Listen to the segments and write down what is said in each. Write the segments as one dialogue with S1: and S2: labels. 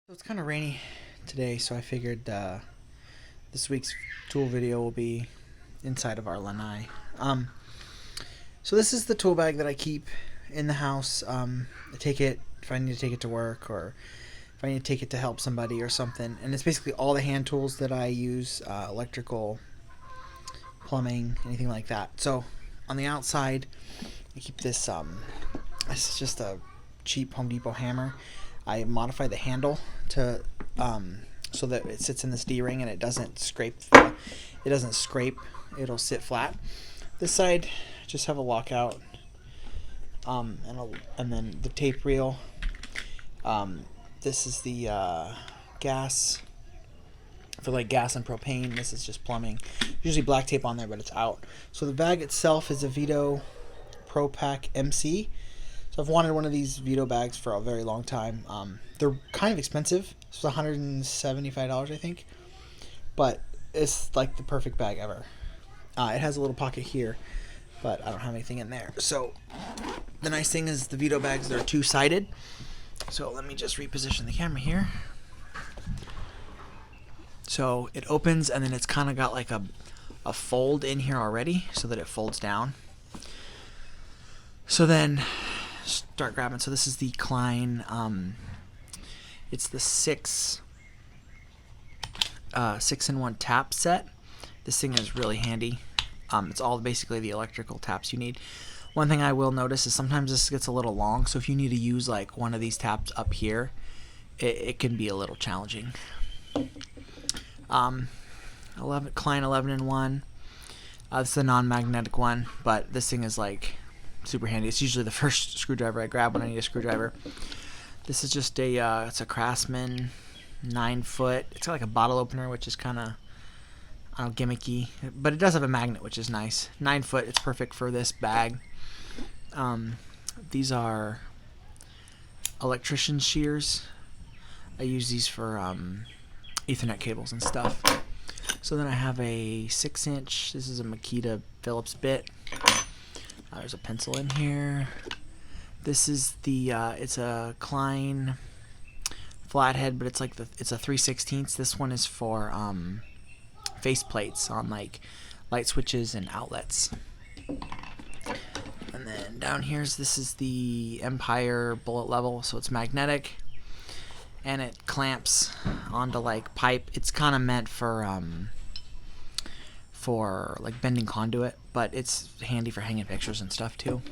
S1: So it's kind of rainy today, so I figured this week's tool video will be inside of our lanai. So this is the tool bag that I keep in the house. I take it if I need to take it to work, or if I need to take it to help somebody or something. And it's basically all the hand tools that I use, electrical, plumbing, anything like that. So on the outside, I keep this. This is just a cheap Home Depot hammer. I modify the handle to so that it sits in this D-ring and it doesn't scrape. It'll sit flat. This side, just have a lockout, and then the tape reel. This is the gas for like gas and propane. This is just plumbing. Usually black tape on there, but it's out. So the bag itself is a Veto Pro Pac MC. So I've wanted one of these Veto bags for a very long time. They're kind of expensive. It's $175, I think. But it's like the perfect bag ever. It has a little pocket here, but I don't have anything in there. So the nice thing is the Veto bags, they're two-sided. So let me just reposition the camera here. So it opens, and then it's kind of got like a fold in here already, so that it folds down. So then start grabbing. So this is the Klein. It's the 6-in-1 tap set. This thing is really handy. It's all basically the electrical taps you need. One thing I will notice is sometimes this gets a little long, so if you need to use like one of these taps up here, it can be a little challenging. Klein 11-in-1. It's the non-magnetic one, but this thing is like super handy. It's usually the first screwdriver I grab when I need a screwdriver. This is just it's a Crescent 9-foot. It's got like a bottle opener, which is kind of gimmicky, but it does have a magnet, which is nice. 9-foot. It's perfect for this bag. These are Electrician Shears. I use these for Ethernet cables and stuff. So then I have a 6-inch. This is a Makita Phillips bit. There's a pencil in here. This is the it's a Klein flathead, but it's like it's a 3/16. This one is for face plates on like light switches and outlets. And then down this is the Empire bullet level, so it's magnetic, and it clamps onto like pipe. It's kind of meant for like bending conduit, but it's handy for hanging pictures and stuff too.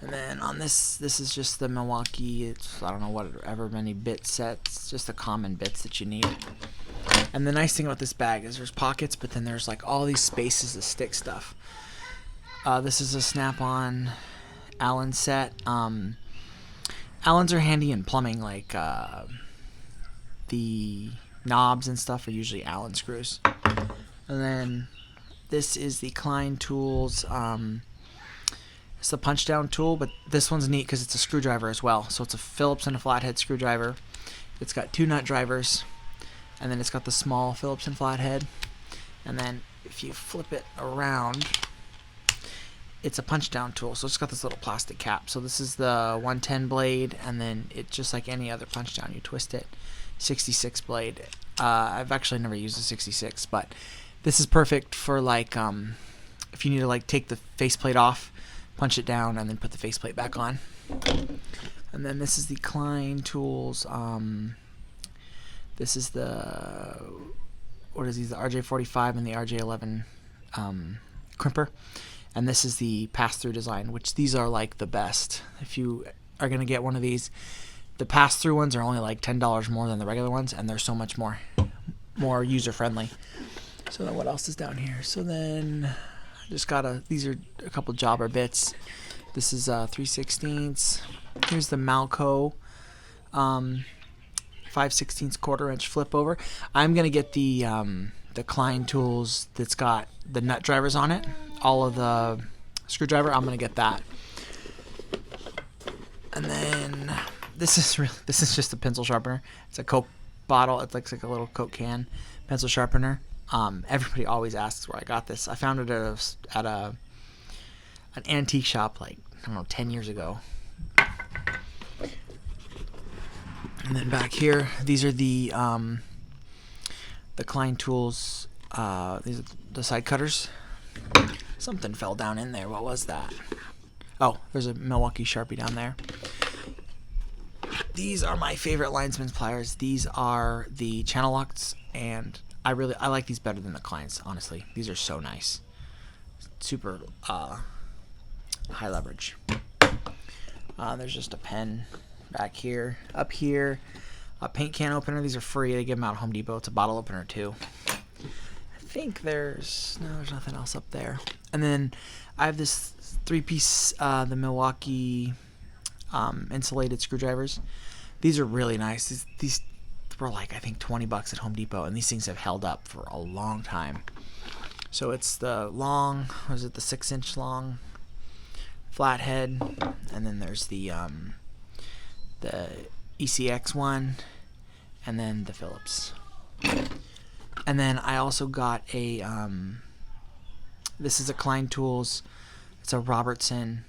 S1: And then on this is just the Milwaukee. It's I don't know whatever many bit sets, just the common bits that you need. And the nice thing about this bag is there's pockets, but then there's like all these spaces to stick stuff. This is a snap-on Allen set. Allens are handy in plumbing, like the knobs and stuff are usually Allen screws. And then this is the Klein Tools. It's the punch down tool, but this one's neat because it's a screwdriver as well. So it's a Phillips and a flathead screwdriver. It's got 2 nut drivers, and then it's got the small Phillips and flathead. And then if you flip it around, it's a punch down tool. So it's got this little plastic cap. So this is the 110 blade, and then it's just like any other punch down. You twist it. 66 blade. I've actually never used a 66, but this is perfect for like if you need to like take the faceplate off, punch it down, and then put the faceplate back on. And then this is the Klein Tools. This is the the RJ45 and the RJ11 crimper. And this is the pass-through design, which these are like the best. If you are gonna get one of these, the pass-through ones are only like $10 more than the regular ones, and they're so much more user-friendly. So then what else is down here? So then I just got these are a couple jobber bits. This is 3/16. Here's the Malco 5/16 1/4-inch flip over. I'm gonna get the Klein Tools that's got the nut drivers on it. All of the screwdriver, I'm gonna get that. And then this is just a pencil sharpener. It's a Coke bottle. It looks like a little Coke can pencil sharpener. Everybody always asks where I got this. I found it at an antique shop like I don't know 10 years ago. And then back here, these are the Klein Tools. These are the side cutters. Something fell down in there. What was that? Oh, there's a Milwaukee Sharpie down there. These are my favorite linesman's pliers. These are the channel locks, and I like these better than the Kleins, honestly. These are so nice. Super high leverage. There's just a pen back here. Up here, a paint can opener. These are free. They give them out at Home Depot. It's a bottle opener too. I think there's nothing else up there. And then I have this 3-piece, the Milwaukee insulated screwdrivers. These are really nice. These were like, I think, $20 at Home Depot, and these things have held up for a long time. So it's the long, what is it, the 6-inch long flathead, and then there's the ECX one, and then the Phillips. And then I also got a this is a Klein Tools. It's a Robertson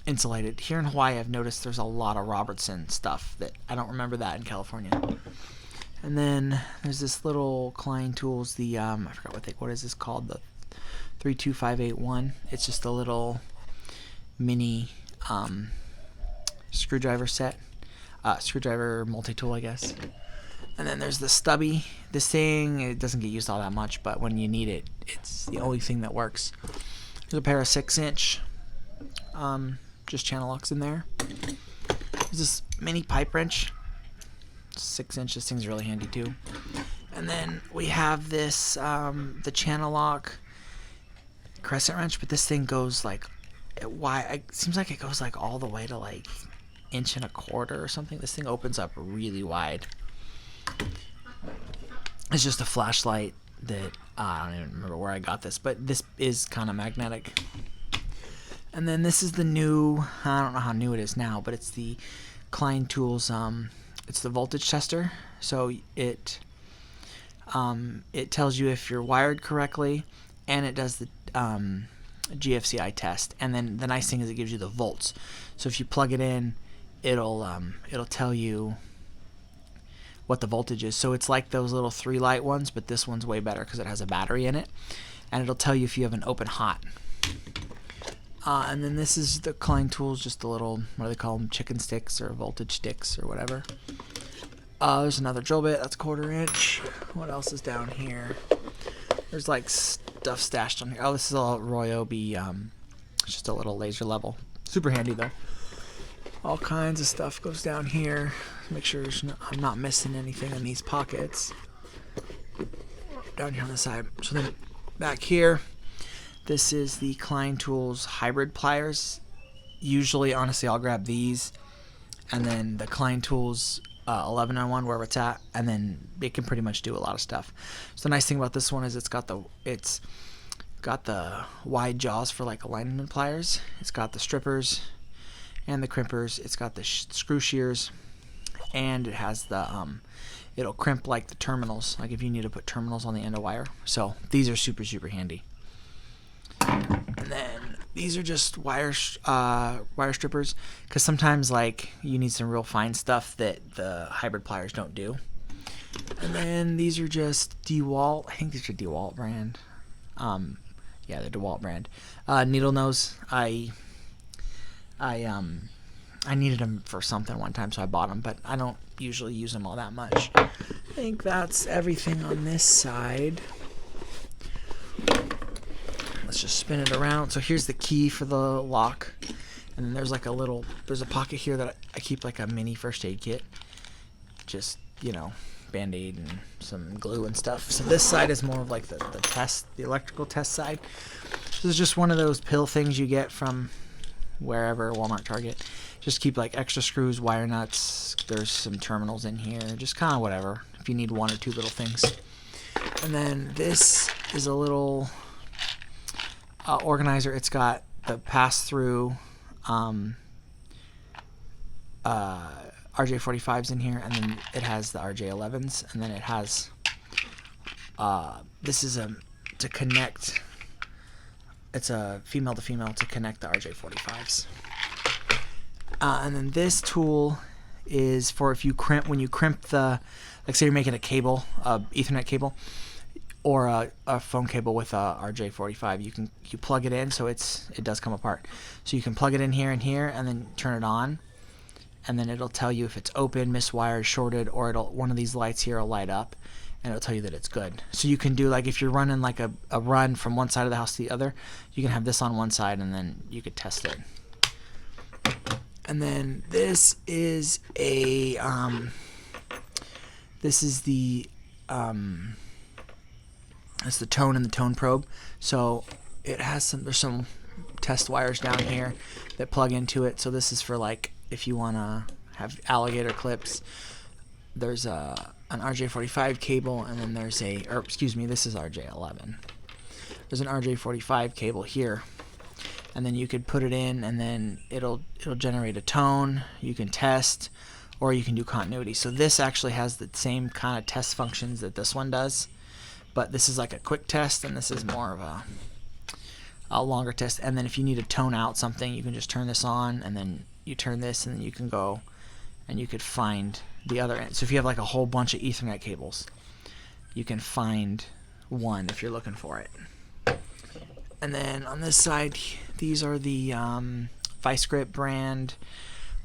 S1: insulated. Here in Hawaii, I've noticed there's a lot of Robertson stuff that I don't remember that in California. And then there's this little Klein Tools, the I forgot what is this called, the 32581. It's just a little mini screwdriver set, screwdriver multi-tool, I guess. And then there's the stubby. This thing, it doesn't get used all that much, but when you need it, it's the only thing that works. There's a pair of 6-inch just channel locks in there. There's this mini pipe wrench, 6-inch. This thing's really handy too. And then we have this the channel lock crescent wrench, but this thing goes like, it seems like it goes like all the way to like 1.25 inches or something. This thing opens up really wide. It's just a flashlight that I don't even remember where I got this, but this is kind of magnetic. And then this is the new, I don't know how new it is now, but it's the Klein Tools, it's the voltage tester. So it tells you if you're wired correctly, and it does the GFCI test. And then the nice thing is it gives you the volts. So if you plug it in, it'll tell you what the voltage is. So it's like those little 3-light ones, but this one's way better because it has a battery in it, and it'll tell you if you have an open hot. And then this is the Klein Tools, just the little, what do they call them, chicken sticks or voltage sticks or whatever. There's another drill bit, that's 1/4 inch. What else is down here? There's like stuff stashed on here. Oh, this is a Ryobi, it's just a little laser level. Super handy though. All kinds of stuff goes down here. Make sure I'm not missing anything in these pockets. Down here on the side. So then back here, this is the Klein Tools hybrid pliers. Usually, honestly, I'll grab these, and then the Klein Tools 1101 wherever it's at, and then it can pretty much do a lot of stuff. So the nice thing about this one is it's got the wide jaws for like alignment pliers. It's got the strippers and the crimpers. It's got the screw shears, and it has the it'll crimp like the terminals, like if you need to put terminals on the end of wire. So these are super handy. And then these are just wire strippers, because sometimes like you need some real fine stuff that the hybrid pliers don't do. And then these are just DeWalt. I think these are DeWalt brand. Yeah, they're DeWalt brand. Needle nose. I needed them for something one time, so I bought them, but I don't usually use them all that much. I think that's everything on this side. Let's just spin it around. So here's the key for the lock, and then there's like there's a pocket here that I keep like a mini first aid kit, just, you know, Band-Aid and some glue and stuff. So this side is more of like the electrical test side. This is just one of those pill things you get from wherever, Walmart, Target. Just keep like extra screws, wire nuts. There's some terminals in here, just kind of whatever if you need 1 or 2 little things. And then this is a little organizer. It's got the pass-through RJ45s in here, and then it has the RJ11s, and then it has this is to connect. It's a female to female to connect the RJ45s. And then this tool is for if you crimp, when you crimp the, like say you're making a cable, Ethernet cable, or a phone cable with a RJ45, you plug it in, so it does come apart. So you can plug it in here and here, and then turn it on, and then it'll tell you if it's open, miswired, shorted, or one of these lights here will light up, and it'll tell you that it's good. So you can do, like if you're running like a run from one side of the house to the other, you can have this on one side, and then you could test it. And then this is a it's the tone and the tone probe. So it has there's some test wires down here that plug into it. So this is for like if you want to have alligator clips. There's an RJ45 cable, and then there's this is RJ11. There's an RJ45 cable here, and then you could put it in, and then it'll generate a tone. You can test, or you can do continuity. So this actually has the same kind of test functions that this one does, but this is like a quick test, and this is more of a longer test. And then if you need to tone out something, you can just turn this on, and then you turn this, and then you can go and you could find the other end. So if you have like a whole bunch of Ethernet cables, you can find one if you're looking for it. And then on this side, these are the Vice Grip brand,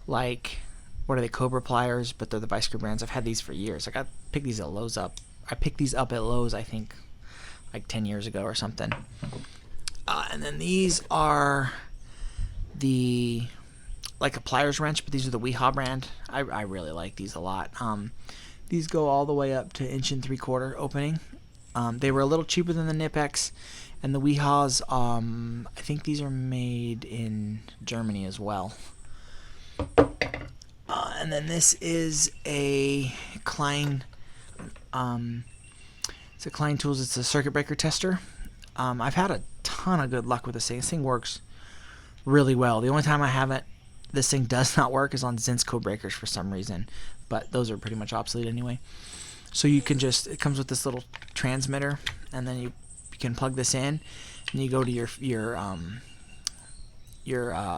S1: like, what are they, Cobra pliers, but they're the Vice Grip brands. I've had these for years. I picked these at Lowe's up. I picked these up at Lowe's, I think, like 10 years ago or something. And then these are like a pliers wrench, but these are the Weehaw brand. I really like these a lot. These go all the way up to 1 3/4 opening. They were a little cheaper than the Nipex, and the Weehaws, I think these are made in Germany as well. And then this is a Klein, it's a Klein Tools. It's a circuit breaker tester. I've had a ton of good luck with this thing. This thing works really well. The only time this thing does not work is on Zinsco breakers for some reason, but those are pretty much obsolete anyway. So you can it comes with this little transmitter, and then you can plug this in, and you go to your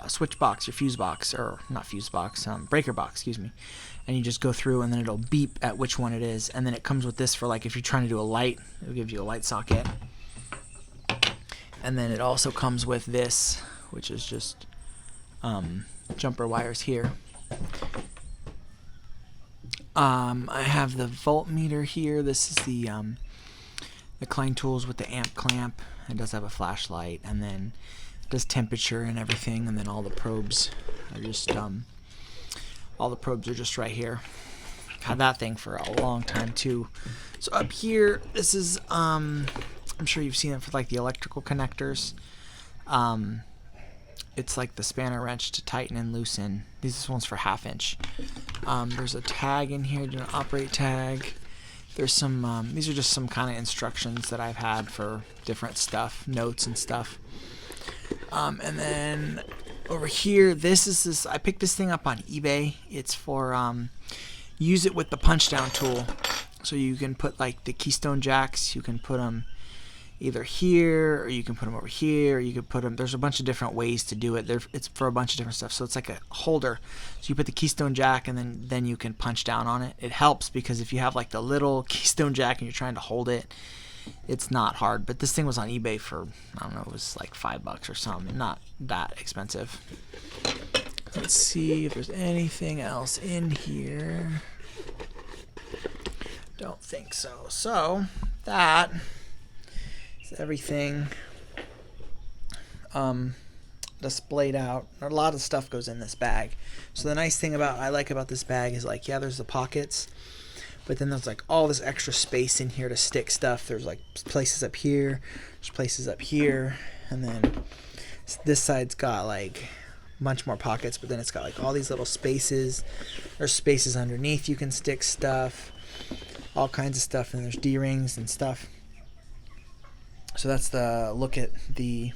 S1: switch box, your fuse box, or not fuse box, breaker box, excuse me, and you just go through, and then it'll beep at which one it is, and then it comes with this for like if you're trying to do a light, it'll give you a light socket. And then it also comes with this, which is just jumper wires here. I have the voltmeter here. This is the Klein Tools with the amp clamp. It does have a flashlight, and then it does temperature and everything, and then all the probes are just right here. Had that thing for a long time too. So up here, this is I'm sure you've seen it for like the electrical connectors. It's like the spanner wrench to tighten and loosen. This one's for 1/2 inch. There's a tag in here, an operate tag. There's some, these are just some kind of instructions that I've had for different stuff, notes and stuff. And then over here, I picked this thing up on eBay. It's for, use it with the punch down tool. So you can put like the keystone jacks, you can put them either here, or you can put them over here, or you can put them, there's a bunch of different ways to do it. It's for a bunch of different stuff. So it's like a holder. So you put the keystone jack, and then you can punch down on it. It helps because if you have like the little keystone jack and you're trying to hold it, it's not hard. But this thing was on eBay for, I don't know, it was like $5 or something. Not that expensive. Let's see if there's anything else in here. Don't think so. So that is everything displayed out. A lot of stuff goes in this bag. So the nice thing I like about this bag is like, yeah, there's the pockets, but then there's like all this extra space in here to stick stuff. There's like places up here, there's places up here, and then this side's got like a bunch more pockets, but then it's got like all these little spaces. There's spaces underneath you can stick stuff, all kinds of stuff, and there's D-rings and stuff. So that's the look at the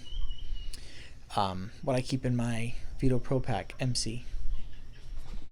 S1: what I keep in my Veto Pro Pac MC.